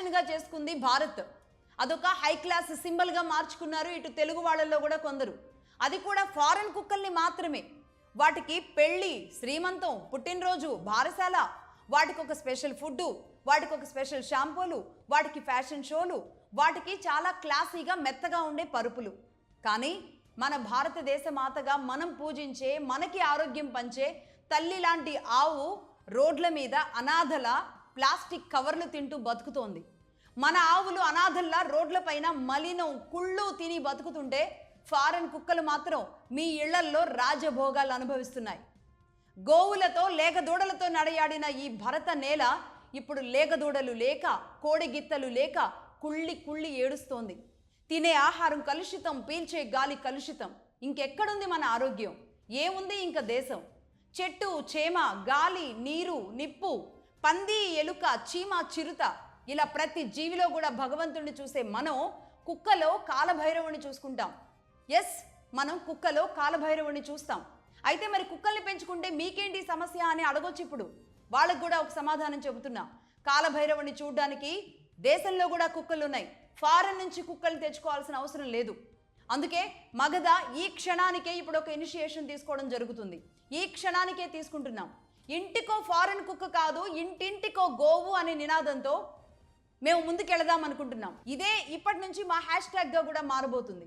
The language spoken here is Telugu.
ఫ్యాషన్గా చేసుకుంది భారత్. అదొక హై క్లాస్ సింబల్గా మార్చుకున్నారు ఇటు తెలుగు వాళ్ళల్లో కూడా కొందరు. అది కూడా ఫారెన్ కుక్కల్ని మాత్రమే. వాటికి పెళ్ళి, శ్రీమంతం, పుట్టినరోజు, బారసాల, వాటికి ఒక స్పెషల్ ఫుడ్డు, వాటికి ఒక స్పెషల్ షాంపూలు, వాటికి ఫ్యాషన్ షోలు, వాటికి చాలా క్లాసీగా మెత్తగా ఉండే పరుపులు. కానీ మన భారతదేశ మాతగా మనం పూజించే, మనకి ఆరోగ్యం పంచే తల్లి లాంటి ఆవు రోడ్ల మీద అనాథల ప్లాస్టిక్ కవర్లు తింటూ బతుకుతోంది. మన ఆవులు అనాథల్లా రోడ్లపైన మలినం కుళ్ళు తిని బతుకుతుంటే ఫారెన్ కుక్కలు మాత్రం మీ ఇళ్లల్లో రాజభోగాలు అనుభవిస్తున్నాయి. గోవులతో లేగదూడలతో నడయాడిన ఈ భరత నేల ఇప్పుడు లేగదూడలు లేక, కోడిగిత్తలు లేక కుళ్ళి కుళ్ళి ఏడుస్తోంది. తినే ఆహారం కలుషితం, పీల్చే గాలి కలుషితం. ఇంకెక్కడుంది మన ఆరోగ్యం? ఏముంది ఇంక దేశం? చెట్టు, చేమ, గాలి, నీరు, నిప్పు, పంది, ఎలుక, చీమ, చిరుత, ఇలా ప్రతి జీవిలో కూడా భగవంతుడిని చూసే మనం కుక్కలో కాలభైరవుని చూసుకుంటాం. ఎస్, మనం కుక్కలో కాలభైరవుని చూస్తాం. అయితే మరి కుక్కల్ని పెంచుకుంటే మీకేంటి సమస్య అని అడగొచ్చు. ఇప్పుడు వాళ్ళకు కూడా ఒక సమాధానం చెబుతున్నా. కాలభైరవుని చూడడానికి దేశంలో కూడా కుక్కలు ఉన్నాయి. ఫారెన్ నుంచి కుక్కలు తెచ్చుకోవాల్సిన అవసరం లేదు. అందుకే మగధ ఈ క్షణానికే ఇప్పుడు ఒక ఇనిషియేషన్ తీసుకోవడం జరుగుతుంది. ఈ క్షణానికే తీసుకుంటున్నాం. ఇంటికో ఫారెన్ కుక్క కాదు, ఇంటింటికో గోవు అనే నినాదంతో మేము ముందుకెళదాం అనుకుంటున్నాం. ఇదే ఇప్పటి నుంచి మా హ్యాష్ ట్యాగ్గా కూడా మారబోతుంది.